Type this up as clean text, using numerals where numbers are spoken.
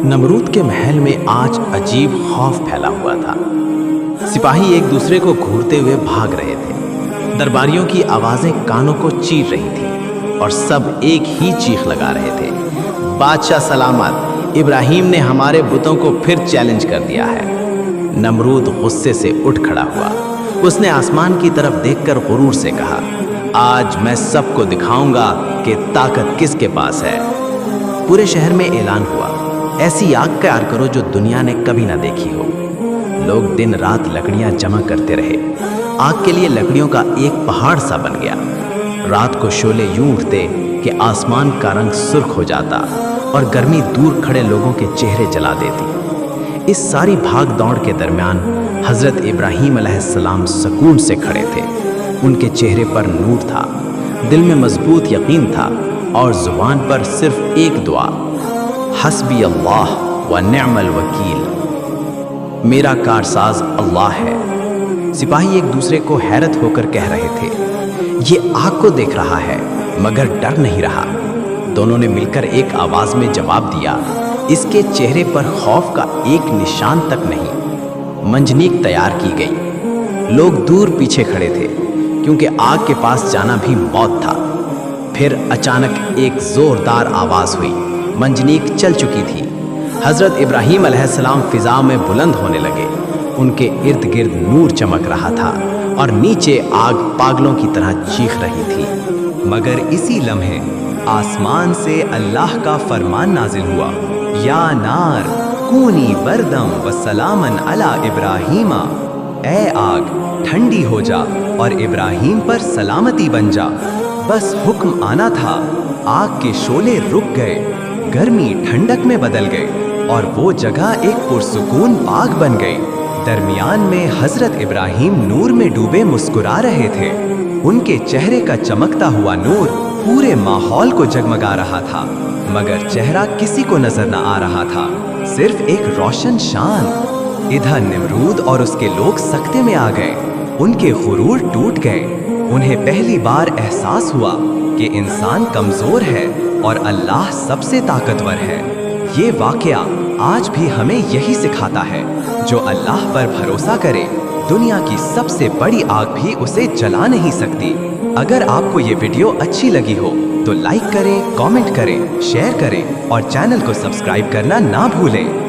नमरूद के महल में आज अजीब खौफ फैला हुआ था। सिपाही एक दूसरे को घूरते हुए भाग रहे थे। दरबारियों की आवाजें कानों को चीर रही थी और सब एक ही चीख लगा रहे थे, बादशाह सलामत, इब्राहिम ने हमारे बुतों को फिर चैलेंज कर दिया है। नमरूद गुस्से से उठ खड़ा हुआ। उसने आसमान की तरफ देखकर गुरूर से कहा, आज मैं सबको दिखाऊंगा कि ताकत किसके पास है। पूरे शहर में ऐलान हुआ, ऐसी आग तैयार करो जो दुनिया ने कभी ना देखी हो। लोग दिन रात लकड़ियां जमा करते रहे। आग के लिए लकड़ियों का एक पहाड़ सा बन गया। रात को शोले यूं उठते कि आसमान का रंग सुर्ख हो जाता और गर्मी दूर खड़े लोगों के चेहरे जला देती। इस सारी भाग दौड़ के दरमियान हजरत इब्राहीम अलैहिस्सलाम सुकून से खड़े थे। उनके चेहरे पर नूर था, दिल में मजबूत यकीन था और जुबान पर सिर्फ एक दुआ, हस्बी अल्लाह व निअमल वकील, मेरा कारसाज अल्लाह है। सिपाही एक दूसरे को हैरत होकर कह रहे थे, ये आग को देख रहा है मगर डर नहीं रहा। दोनों ने मिलकर एक आवाज में जवाब दिया, इसके चेहरे पर खौफ का एक निशान तक नहीं। मंजनीक तैयार की गई। लोग दूर पीछे खड़े थे क्योंकि आग के पास जाना भी मौत था। फिर अचानक एक जोरदार आवाज हुई। मंजनीक चल चुकी थी। हजरत इब्राहीम अलैहिस्सलाम फिजा में बुलंद होने लगे। उनके इर्द गिर्द नूर चमक रहा था और नीचे आग पागलों की तरह चीख रही थी। मगर इसी लम्हे आसमान से अल्लाह का फरमान नाजिल हुआ, या नार कूनी बरदम व सलामन अला इब्राहीमा, ए आग ठंडी हो जा और इब्राहीम पर सलामती बन जा। बस हुक्म आना था, आग के शोले रुक गए, गर्मी ठंडक में बदल गई और वो जगह एक पुरसुकून बाग बन गई। दरमियान में हजरत इब्राहीम नूर में डूबे मुस्कुरा रहे थे। उनके चेहरे का चमकता हुआ नूर पूरे माहौल को जगमगा रहा था, मगर चेहरा किसी को नजर न आ रहा था, सिर्फ एक रोशन शान। इधर निमरूद और उसके लोग सकते में आ गए। उनके गुरूर टूट गए। उन्हें पहली बार एहसास हुआ कि इंसान कमजोर है और अल्लाह सबसे ताकतवर है। ये वाकया आज भी हमें यही सिखाता है, जो अल्लाह पर भरोसा करे, दुनिया की सबसे बड़ी आग भी उसे जला नहीं सकती। अगर आपको ये वीडियो अच्छी लगी हो तो लाइक करें, कमेंट करें, शेयर करें और चैनल को सब्सक्राइब करना ना भूलें।